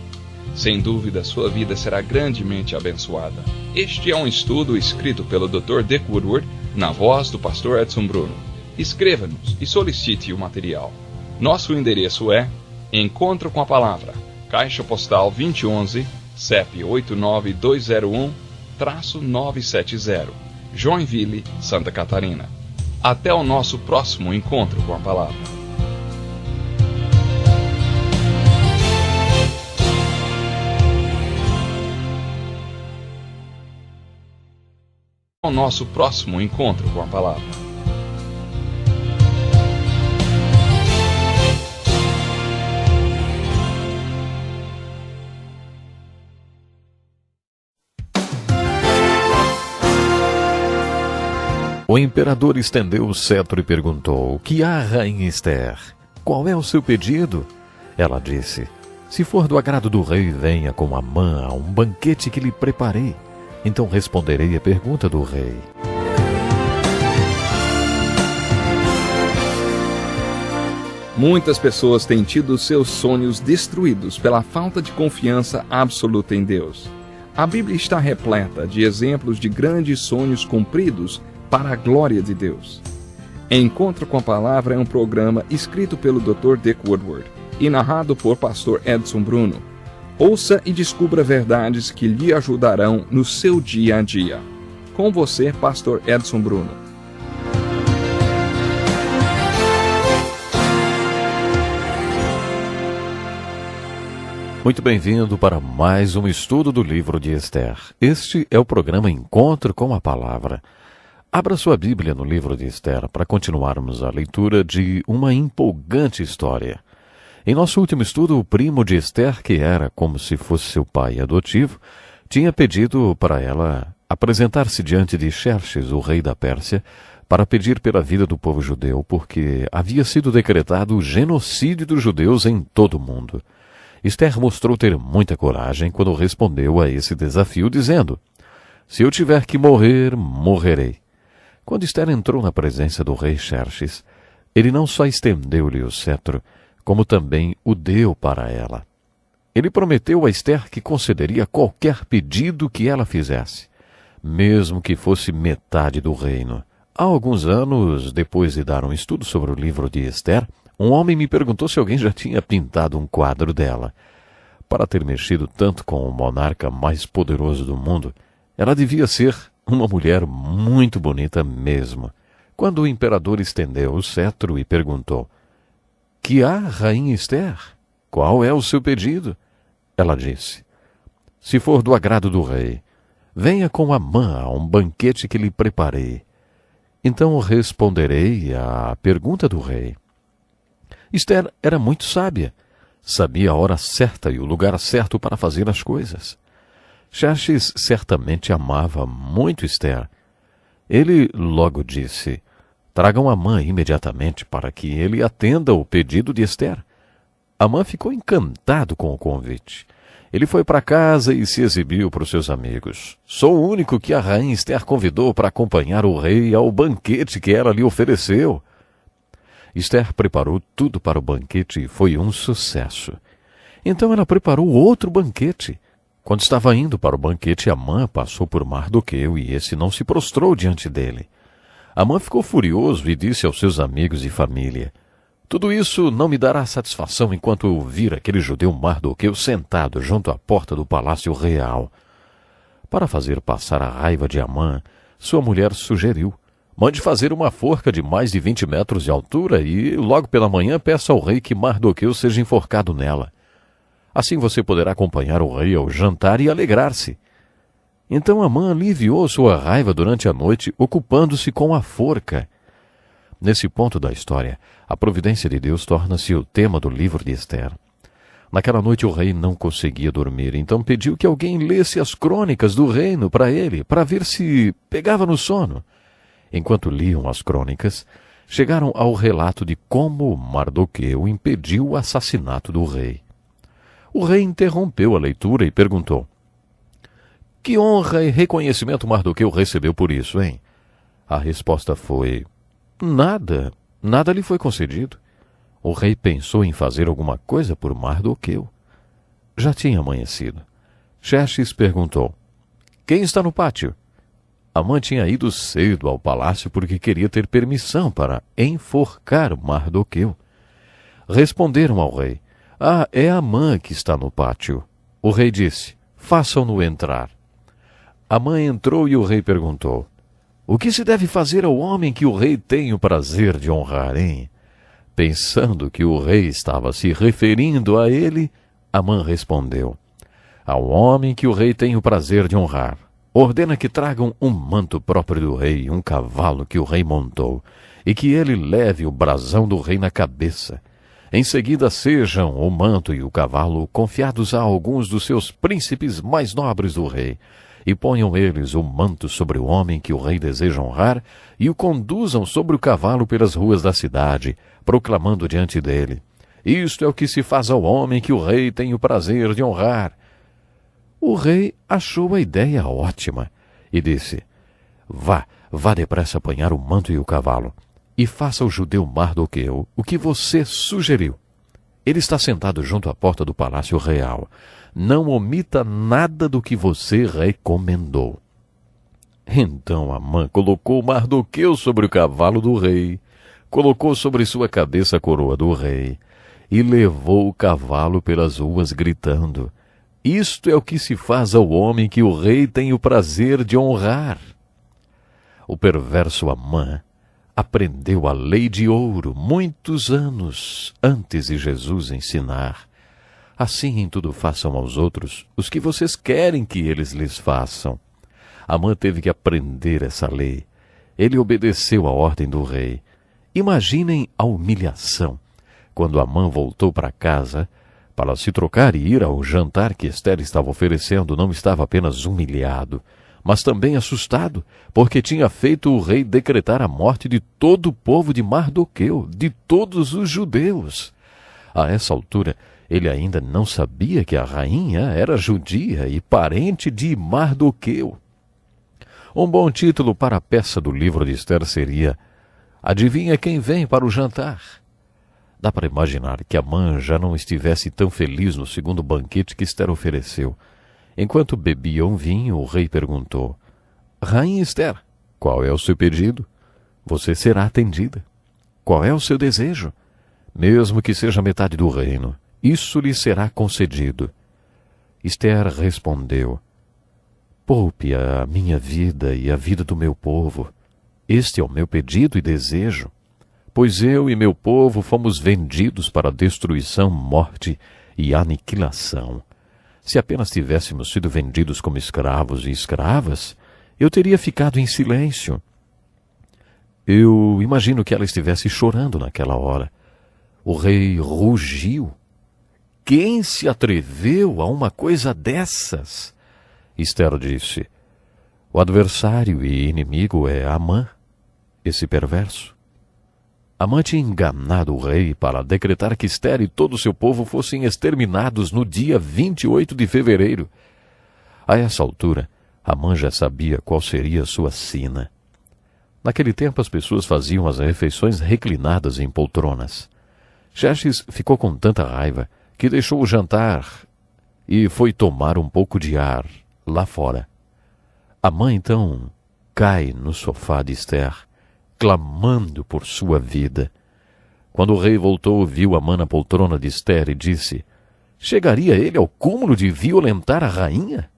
Sem dúvida, sua vida será grandemente abençoada. Este é um estudo escrito pelo Dr. Dick Woodward, na voz do pastor Edson Bruno. Escreva-nos e solicite o material. Nosso endereço é Encontro com a Palavra, Caixa Postal 2011, CEP 89201-970, Joinville, Santa Catarina. Até o nosso próximo encontro com a Palavra. O nosso próximo encontro com a Palavra. O imperador estendeu o cetro e perguntou: Que há, rainha Esther? Qual é o seu pedido? Ela disse: Se for do agrado do rei, venha com Amã a um banquete que lhe preparei. Então responderei a pergunta do rei. Muitas pessoas têm tido seus sonhos destruídos pela falta de confiança absoluta em Deus. A Bíblia está repleta de exemplos de grandes sonhos cumpridos para a glória de Deus. Encontro com a Palavra é um programa escrito pelo Dr. Dick Woodward e narrado por pastor Edson Bruno. Ouça e descubra verdades que lhe ajudarão no seu dia a dia. Com você, pastor Edson Bruno. Muito bem-vindo para mais um estudo do livro de Esther. Este é o programa Encontro com a Palavra. Abra sua Bíblia no livro de Esther para continuarmos a leitura de uma empolgante história. Em nosso último estudo, o primo de Esther, que era como se fosse seu pai adotivo, tinha pedido para ela apresentar-se diante de Xerxes, o rei da Pérsia, para pedir pela vida do povo judeu, porque havia sido decretado o genocídio dos judeus em todo o mundo. Esther mostrou ter muita coragem quando respondeu a esse desafio, dizendo: Se eu tiver que morrer, morrerei. Quando Esther entrou na presença do rei Xerxes, ele não só estendeu-lhe o cetro, como também o deu para ela. Ele prometeu a Ester que concederia qualquer pedido que ela fizesse, mesmo que fosse metade do reino. Há alguns anos, depois de dar um estudo sobre o livro de Ester, um homem me perguntou se alguém já tinha pintado um quadro dela. Para ter mexido tanto com o monarca mais poderoso do mundo, ela devia ser uma mulher muito bonita mesmo. Quando o imperador estendeu o cetro e perguntou: "Que há, rainha Ester? Qual é o seu pedido?" Ela disse: "Se for do agrado do rei, venha com Amã a um banquete que lhe preparei. Então responderei à pergunta do rei." Ester era muito sábia. Sabia a hora certa e o lugar certo para fazer as coisas. Xerxes certamente amava muito Ester. Ele logo disse: "Tragam Amã imediatamente para que ele atenda o pedido de Ester." Amã ficou encantado com o convite. Ele foi para casa e se exibiu para os seus amigos. "Sou o único que a rainha Ester convidou para acompanhar o rei ao banquete que ela lhe ofereceu." Ester preparou tudo para o banquete e foi um sucesso. Então ela preparou outro banquete. Quando estava indo para o banquete, Amã passou por Mardoqueu e esse não se prostrou diante dele. Amã ficou furioso e disse aos seus amigos e família: "Tudo isso não me dará satisfação enquanto eu vir aquele judeu Mardoqueu sentado junto à porta do palácio real." Para fazer passar a raiva de Amã, sua mulher sugeriu: "Mande fazer uma forca de mais de 20 metros de altura e, logo pela manhã, peça ao rei que Mardoqueu seja enforcado nela. Assim você poderá acompanhar o rei ao jantar e alegrar-se." Então Amã aliviou sua raiva durante a noite, ocupando-se com a forca. Nesse ponto da história, a providência de Deus torna-se o tema do livro de Ester. Naquela noite o rei não conseguia dormir, então pediu que alguém lesse as crônicas do reino para ele, para ver se pegava no sono. Enquanto liam as crônicas, chegaram ao relato de como Mardoqueu impediu o assassinato do rei. O rei interrompeu a leitura e perguntou: "Que honra e reconhecimento Mardoqueu recebeu por isso, hein?" A resposta foi: Nada lhe foi concedido." O rei pensou em fazer alguma coisa por Mardoqueu. Já tinha amanhecido. Xerxes perguntou: "Quem está no pátio?" Amã tinha ido cedo ao palácio porque queria ter permissão para enforcar Mardoqueu. Responderam ao rei: "Ah, é Amã que está no pátio." O rei disse: "Façam-no entrar." Amã entrou e o rei perguntou: "O que se deve fazer ao homem que o rei tem o prazer de honrar, hein?" Pensando que o rei estava se referindo a ele, Amã respondeu: "Ao homem que o rei tem o prazer de honrar, ordena que tragam um manto próprio do rei, um cavalo que o rei montou, e que ele leve o brasão do rei na cabeça. Em seguida sejam o manto e o cavalo confiados a alguns dos seus príncipes mais nobres do rei, e ponham eles o manto sobre o homem que o rei deseja honrar, e o conduzam sobre o cavalo pelas ruas da cidade, proclamando diante dele: Isto é o que se faz ao homem que o rei tem o prazer de honrar." O rei achou a ideia ótima e disse: Vá depressa apanhar o manto e o cavalo, e faça ao judeu Mardoqueu o que você sugeriu. Ele está sentado junto à porta do palácio real. Não omita nada do que você recomendou." Então Amã colocou Mardoqueu sobre o cavalo do rei, colocou sobre sua cabeça a coroa do rei, e levou o cavalo pelas ruas gritando: "Isto é o que se faz ao homem que o rei tem o prazer de honrar." O perverso Amã aprendeu a lei de ouro muitos anos antes de Jesus ensinar. Assim em tudo façam aos outros os que vocês querem que eles lhes façam. Amã teve que aprender essa lei. Ele obedeceu a ordem do rei. Imaginem a humilhação. Quando Amã voltou para casa, para se trocar e ir ao jantar que Ester estava oferecendo, não estava apenas humilhado, mas também assustado, porque tinha feito o rei decretar a morte de todo o povo de Mardoqueu, de todos os judeus. A essa altura, ele ainda não sabia que a rainha era judia e parente de Mardoqueu. Um bom título para a peça do livro de Ester seria: Adivinha quem vem para o jantar? Dá para imaginar que Amã já não estivesse tão feliz no segundo banquete que Ester ofereceu. Enquanto bebiam vinho, o rei perguntou: Rainha Ester, qual é o seu pedido? Você será atendida. Qual é o seu desejo? Mesmo que seja metade do reino, isso lhe será concedido. Ester respondeu: Poupe a minha vida e a vida do meu povo. Este é o meu pedido e desejo. Pois eu e meu povo fomos vendidos para destruição, morte e aniquilação. Se apenas tivéssemos sido vendidos como escravos e escravas, eu teria ficado em silêncio. Eu imagino que ela estivesse chorando naquela hora. O rei rugiu. Quem se atreveu a uma coisa dessas? Ester disse: O adversário e inimigo é Amã, esse perverso. Amã tinha enganado o rei para decretar que Ester e todo o seu povo fossem exterminados no dia 28 de fevereiro. A essa altura, Amã já sabia qual seria a sua sina. Naquele tempo, as pessoas faziam as refeições reclinadas em poltronas. Xerxes ficou com tanta raiva que deixou o jantar e foi tomar um pouco de ar lá fora. Amã, então, cai no sofá de Ester, clamando por sua vida. Quando o rei voltou, viu Amã na poltrona de Ester e disse: Chegaria ele ao cúmulo de violentar a rainha?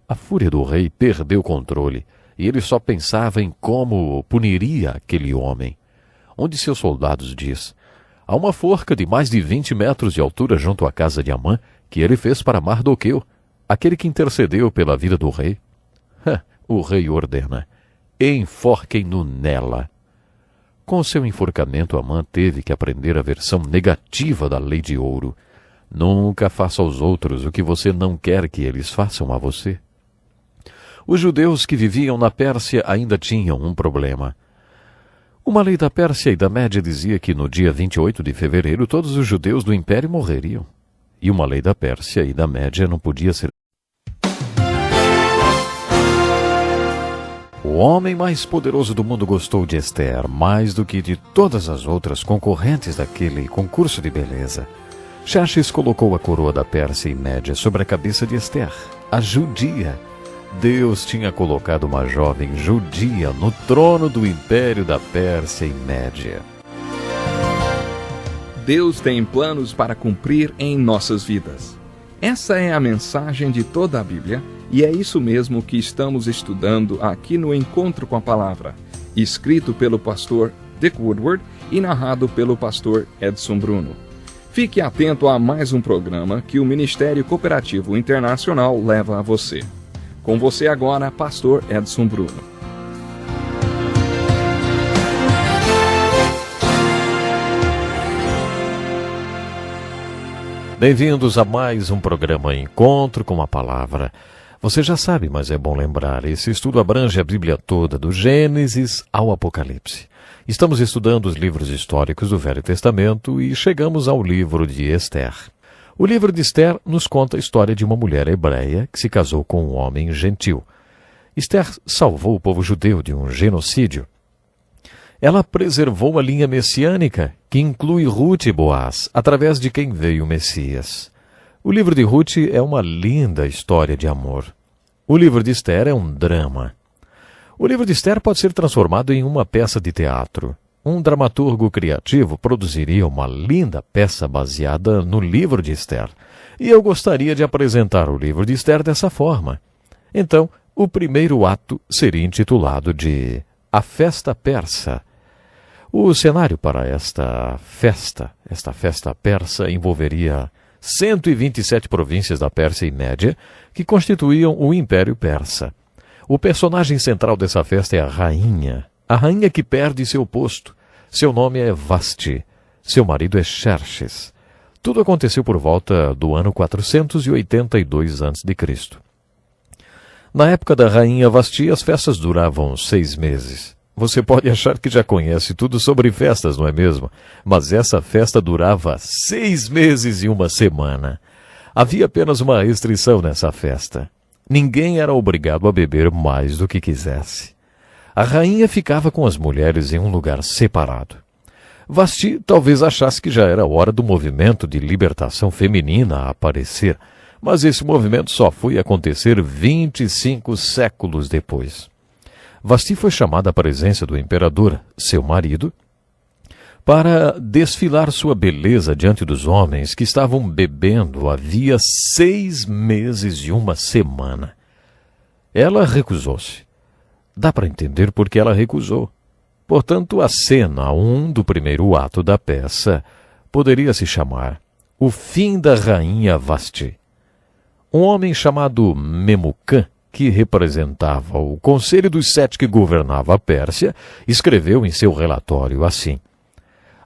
A fúria do rei perdeu o controle, e ele só pensava em como puniria aquele homem. Um de seus soldados diz: Há uma forca de mais de 20 metros de altura junto à casa de Amã, que ele fez para Mardoqueu, aquele que intercedeu pela vida do rei. O rei ordena: enforquem-no nela. Com seu enforcamento, Amã teve que aprender a versão negativa da lei de ouro. Nunca faça aos outros o que você não quer que eles façam a você. Os judeus que viviam na Pérsia ainda tinham um problema. Uma lei da Pérsia e da Média dizia que no dia 28 de fevereiro todos os judeus do império morreriam. E uma lei da Pérsia e da Média não podia ser. O homem mais poderoso do mundo gostou de Ester mais do que de todas as outras concorrentes daquele concurso de beleza. Xerxes colocou a coroa da Pérsia e Média sobre a cabeça de Ester, a judia. Deus tinha colocado uma jovem judia no trono do império da Pérsia e Média. Deus tem planos para cumprir em nossas vidas. Essa é a mensagem de toda a Bíblia, e é isso mesmo que estamos estudando aqui no Encontro com a Palavra, escrito pelo pastor Dick Woodward e narrado pelo pastor Edson Bruno. Fique atento a mais um programa que o Ministério Cooperativo Internacional leva a você. Com você agora, pastor Edson Bruno. Bem-vindos a mais um programa Encontro com a Palavra. Você já sabe, mas é bom lembrar, esse estudo abrange a Bíblia toda, do Gênesis ao Apocalipse. Estamos estudando os livros históricos do Velho Testamento e chegamos ao livro de Ester. O livro de Ester nos conta a história de uma mulher hebreia que se casou com um homem gentil. Ester salvou o povo judeu de um genocídio. Ela preservou a linha messiânica, que inclui Ruth e Boaz, através de quem veio o Messias. O livro de Ruth é uma linda história de amor. O livro de Ester é um drama. O livro de Ester pode ser transformado em uma peça de teatro. Um dramaturgo criativo produziria uma linda peça baseada no livro de Ester. E eu gostaria de apresentar o livro de Ester dessa forma. Então, o primeiro ato seria intitulado de A Festa Persa. O cenário para esta festa persa, envolveria 127 províncias da Pérsia e Média, que constituíam o Império Persa. O personagem central dessa festa é a rainha que perde seu posto. Seu nome é Vasti, seu marido é Xerxes. Tudo aconteceu por volta do ano 482 a.C. Na época da rainha Vasti, as festas duravam 6 meses. Você pode achar que já conhece tudo sobre festas, não é mesmo? Mas essa festa durava 6 meses e 1 semana. Havia apenas uma restrição nessa festa. Ninguém era obrigado a beber mais do que quisesse. A rainha ficava com as mulheres em um lugar separado. Vasti talvez achasse que já era hora do movimento de libertação feminina aparecer, mas esse movimento só foi acontecer 25 séculos depois. Vasti foi chamada à presença do imperador, seu marido, para desfilar sua beleza diante dos homens que estavam bebendo havia 6 meses e 1 semana. Ela recusou-se. Dá para entender por que ela recusou. Portanto, a cena 1 do primeiro ato da peça poderia se chamar O Fim da Rainha Vasti. Um homem chamado Memucã, que representava o Conselho dos 7 que governava a Pérsia, escreveu em seu relatório assim: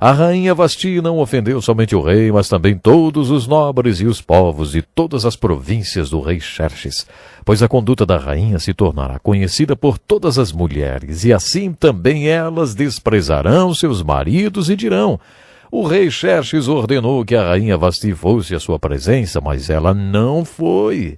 a rainha Vasti não ofendeu somente o rei, mas também todos os nobres e os povos de todas as províncias do rei Xerxes, pois a conduta da rainha se tornará conhecida por todas as mulheres, e assim também elas desprezarão seus maridos e dirão: o rei Xerxes ordenou que a rainha Vasti fosse à sua presença, mas ela não foi.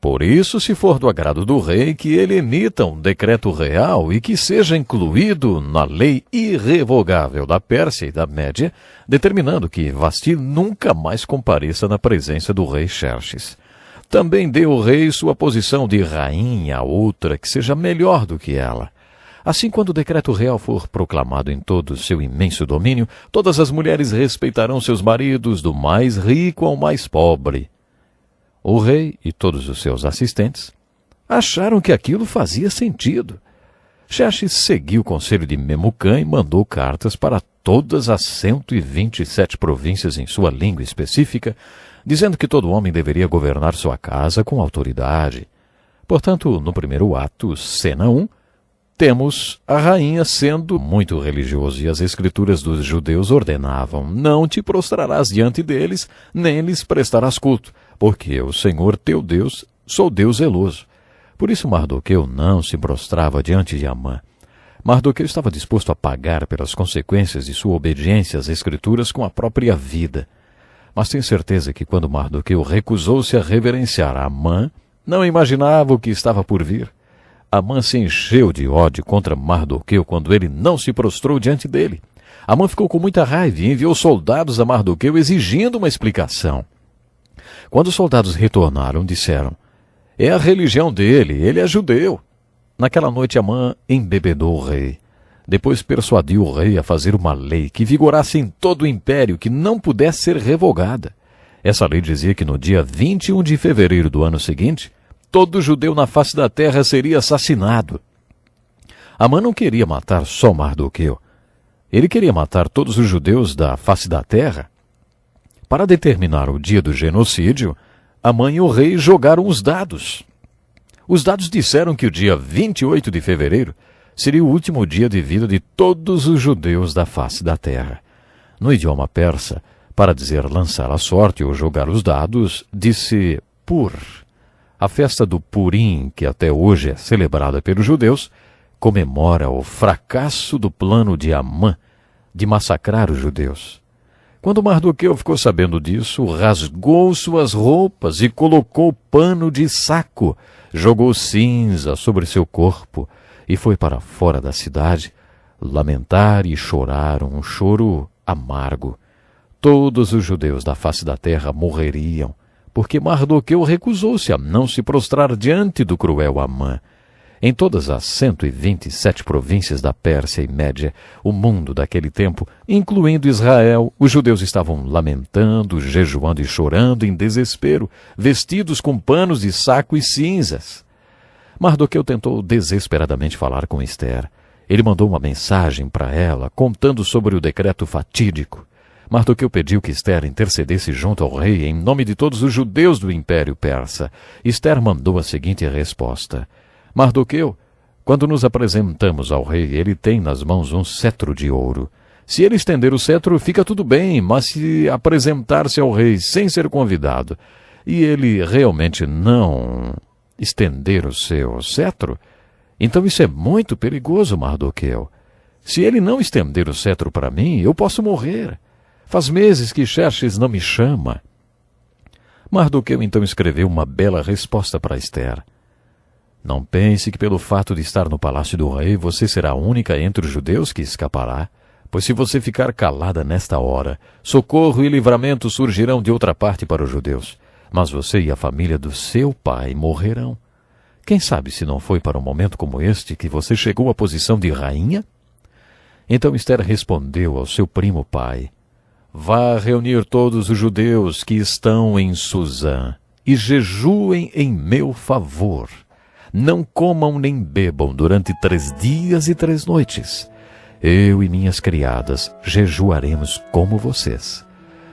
Por isso, se for do agrado do rei, que ele emita um decreto real e que seja incluído na lei irrevogável da Pérsia e da Média, determinando que Vasti nunca mais compareça na presença do rei Xerxes. Também dê ao rei sua posição de rainha a outra que seja melhor do que ela. Assim, quando o decreto real for proclamado em todo o seu imenso domínio, todas as mulheres respeitarão seus maridos, do mais rico ao mais pobre. O rei e todos os seus assistentes acharam que aquilo fazia sentido. Xerxes seguiu o conselho de Memucã e mandou cartas para todas as 127 províncias em sua língua específica, dizendo que todo homem deveria governar sua casa com autoridade. Portanto, no primeiro ato, cena 1, temos a rainha sendo muito religiosa, e as escrituras dos judeus ordenavam: não te prostrarás diante deles, nem lhes prestarás culto, porque eu, Senhor teu Deus, sou Deus zeloso. Por isso Mardoqueu não se prostrava diante de Amã. Mardoqueu estava disposto a pagar pelas consequências de sua obediência às escrituras com a própria vida. Mas tenho certeza que quando Mardoqueu recusou-se a reverenciar Amã, não imaginava o que estava por vir. Amã se encheu de ódio contra Mardoqueu quando ele não se prostrou diante dele. Amã ficou com muita raiva e enviou soldados a Mardoqueu exigindo uma explicação. Quando os soldados retornaram, disseram: é a religião dele, ele é judeu. Naquela noite Amã embebedou o rei. Depois persuadiu o rei a fazer uma lei que vigorasse em todo o império, que não pudesse ser revogada. Essa lei dizia que no dia 21 de fevereiro do ano seguinte, todo judeu na face da terra seria assassinado. Amã não queria matar só Mardoqueu. Ele queria matar todos os judeus da face da terra. Para determinar o dia do genocídio, Amã e o rei jogaram os dados. Os dados disseram que o dia 28 de fevereiro seria o último dia de vida de todos os judeus da face da terra. No idioma persa, para dizer lançar a sorte ou jogar os dados, disse Pur. A festa do Purim, que até hoje é celebrada pelos judeus, comemora o fracasso do plano de Amã de massacrar os judeus. Quando Mardoqueu ficou sabendo disso, rasgou suas roupas e colocou pano de saco, jogou cinza sobre seu corpo e foi para fora da cidade lamentar e chorar um choro amargo. Todos os judeus da face da terra morreriam, porque Mardoqueu recusou-se a não se prostrar diante do cruel Amã. Em todas as 127 províncias da Pérsia e Média, o mundo daquele tempo, incluindo Israel, os judeus estavam lamentando, jejuando e chorando em desespero, vestidos com panos de saco e cinzas. Mardoqueu tentou desesperadamente falar com Ester. Ele mandou uma mensagem para ela, contando sobre o decreto fatídico. Mardoqueu pediu que Ester intercedesse junto ao rei em nome de todos os judeus do Império Persa. Ester mandou a seguinte resposta: Mardoqueu, quando nos apresentamos ao rei, ele tem nas mãos um cetro de ouro. Se ele estender o cetro, fica tudo bem, mas se apresentar-se ao rei sem ser convidado, e ele realmente não estender o seu cetro, então isso é muito perigoso, Mardoqueu. Se ele não estender o cetro para mim, eu posso morrer. Faz meses que Xerxes não me chama. Mardoqueu então escreveu uma bela resposta para Ester. Não pense que pelo fato de estar no palácio do rei, você será a única entre os judeus que escapará, Pois se você ficar calada nesta hora, socorro e livramento surgirão de outra parte para os judeus, mas você e a família do seu pai morrerão. Quem sabe se não foi para um momento como este que você chegou à posição de rainha? Então Esther respondeu ao seu primo pai: vá reunir todos os judeus que estão em Susã e jejuem em meu favor. Não comam nem bebam durante 3 dias e 3 noites. Eu e minhas criadas jejuaremos como vocês.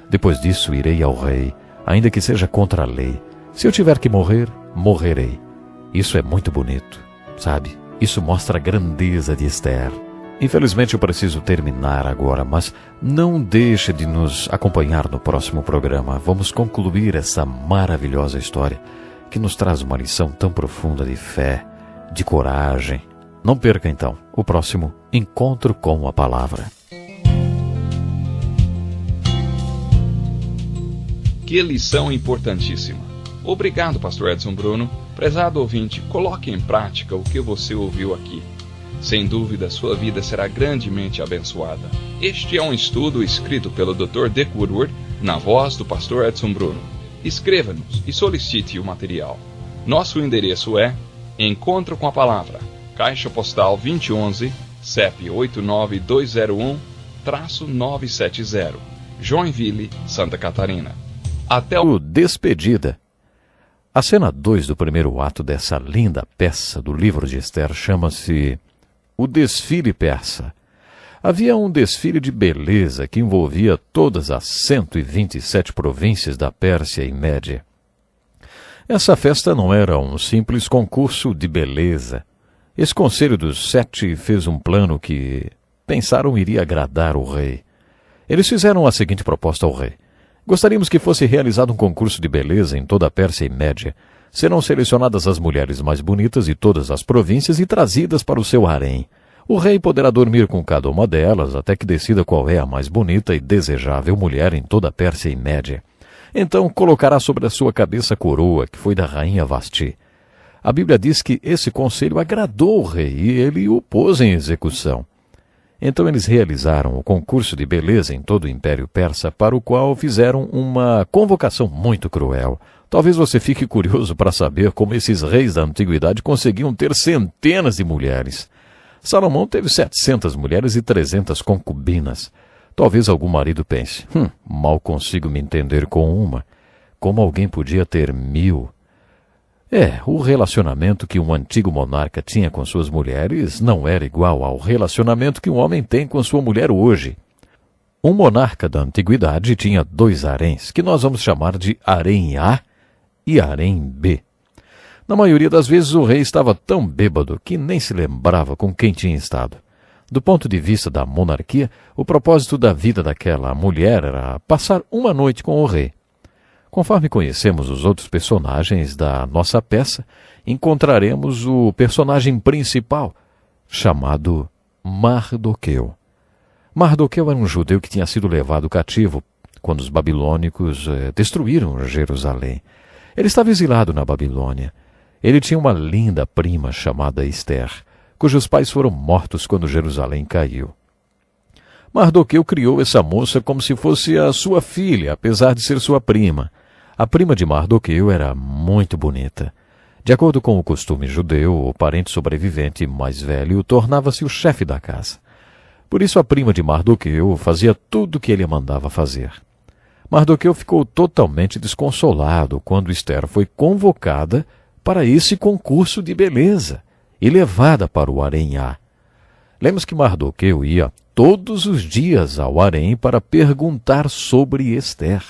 Depois disso irei ao rei, ainda que seja contra a lei. Se eu tiver que morrer, morrerei. Isso é muito bonito, sabe? Isso mostra a grandeza de Esther. Infelizmente eu preciso terminar agora, mas não deixe de nos acompanhar no próximo programa. Vamos concluir essa maravilhosa história que nos traz uma lição tão profunda de fé, de coragem. Não perca então o próximo Encontro com a Palavra. Que lição importantíssima. Obrigado, pastor Edson Bruno. Prezado ouvinte, coloque em prática o que você ouviu aqui. Sem dúvida, sua vida será grandemente abençoada. Este é um estudo escrito pelo Dr. Dick Woodward, na voz do pastor Edson Bruno. Escreva-nos e solicite o material. Nosso endereço é Encontro com a Palavra, Caixa Postal 2011, CEP 89201-970, Joinville, Santa Catarina. Até o Despedida. A cena 2 do primeiro ato dessa linda peça do livro de Esther chama-se O Desfile Persa. Havia um desfile de beleza que envolvia todas as 127 províncias da Pérsia e Média. Essa festa não era um simples concurso de beleza. Esse conselho dos 7 fez um plano que pensaram iria agradar o rei. Eles fizeram a seguinte proposta ao rei: gostaríamos que fosse realizado um concurso de beleza em toda a Pérsia e Média. Serão selecionadas as mulheres mais bonitas de todas as províncias e trazidas para o seu harém. O rei poderá dormir com cada uma delas até que decida qual é a mais bonita e desejável mulher em toda a Pérsia e Média. Então colocará sobre a sua cabeça a coroa, que foi da rainha Vasti. A Bíblia diz que esse conselho agradou o rei e ele o pôs em execução. Então eles realizaram o concurso de beleza em todo o Império Persa, para o qual fizeram uma convocação muito cruel. Talvez você fique curioso para saber como esses reis da antiguidade conseguiam ter centenas de mulheres. Salomão teve 700 mulheres e 300 concubinas. Talvez algum marido pense: mal consigo me entender com uma. Como alguém podia ter 1000? O relacionamento que um antigo monarca tinha com suas mulheres não era igual ao relacionamento que um homem tem com sua mulher hoje. Um monarca da antiguidade tinha 2 haréns, que nós vamos chamar de harém A e harém B. Na maioria das vezes o rei estava tão bêbado que nem se lembrava com quem tinha estado. Do ponto de vista da monarquia, o propósito da vida daquela mulher era passar uma noite com o rei. Conforme conhecemos os outros personagens da nossa peça, encontraremos o personagem principal, chamado Mardoqueu. Mardoqueu era um judeu que tinha sido levado cativo quando os babilônicos destruíram Jerusalém. Ele estava exilado na Babilônia. Ele tinha uma linda prima chamada Esther, cujos pais foram mortos quando Jerusalém caiu. Mardoqueu criou essa moça como se fosse a sua filha, apesar de ser sua prima. A prima de Mardoqueu era muito bonita. De acordo com o costume judeu, o parente sobrevivente mais velho tornava-se o chefe da casa. Por isso a prima de Mardoqueu fazia tudo o que ele mandava fazer. Mardoqueu ficou totalmente desconsolado quando Esther foi convocada para esse concurso de beleza e levada para o harém A. Lemos que Mardoqueu ia todos os dias ao harém para perguntar sobre Esther.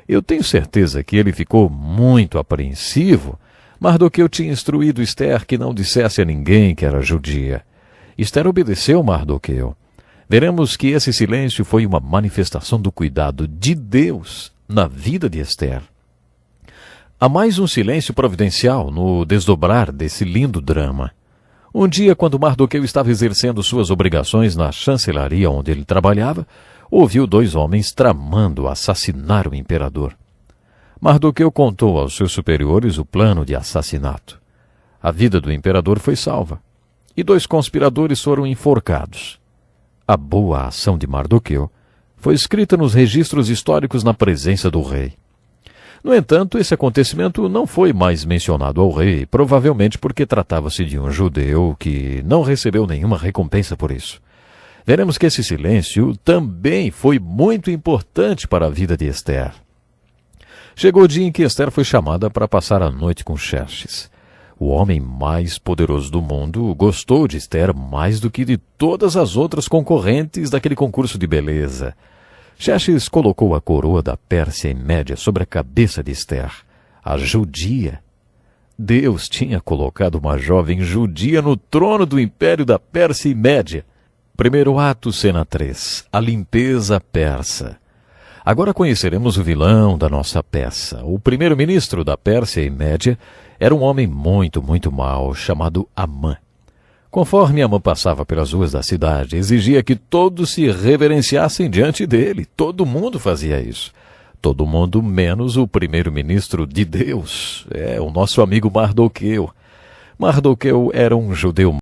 Eu tenho certeza que ele ficou muito apreensivo. Mardoqueu tinha instruído Esther que não dissesse a ninguém que era judia. Esther obedeceu Mardoqueu. Veremos que esse silêncio foi uma manifestação do cuidado de Deus na vida de Esther. Há mais um silêncio providencial no desdobrar desse lindo drama. Um dia, quando Mardoqueu estava exercendo suas obrigações na chancelaria onde ele trabalhava, ouviu 2 homens tramando assassinar o imperador. Mardoqueu contou aos seus superiores o plano de assassinato. A vida do imperador foi salva, e 2 conspiradores foram enforcados. A boa ação de Mardoqueu foi escrita nos registros históricos na presença do rei. No entanto, esse acontecimento não foi mais mencionado ao rei, provavelmente porque tratava-se de um judeu que não recebeu nenhuma recompensa por isso. Veremos que esse silêncio também foi muito importante para a vida de Ester. Chegou o dia em que Ester foi chamada para passar a noite com Xerxes. O homem mais poderoso do mundo gostou de Ester mais do que de todas as outras concorrentes daquele concurso de beleza. Xerxes colocou a coroa da Pérsia e Média sobre a cabeça de Ester, a judia. Deus tinha colocado uma jovem judia no trono do império da Pérsia e Média. Primeiro ato, cena 3. A limpeza persa. Agora conheceremos o vilão da nossa peça. O primeiro-ministro da Pérsia e Média era um homem muito mau, chamado Amã. Conforme Amã passava pelas ruas da cidade, exigia que todos se reverenciassem diante dele. Todo mundo fazia isso. Todo mundo menos o primeiro-ministro de Deus. O nosso amigo Mardoqueu. Mardoqueu era um judeu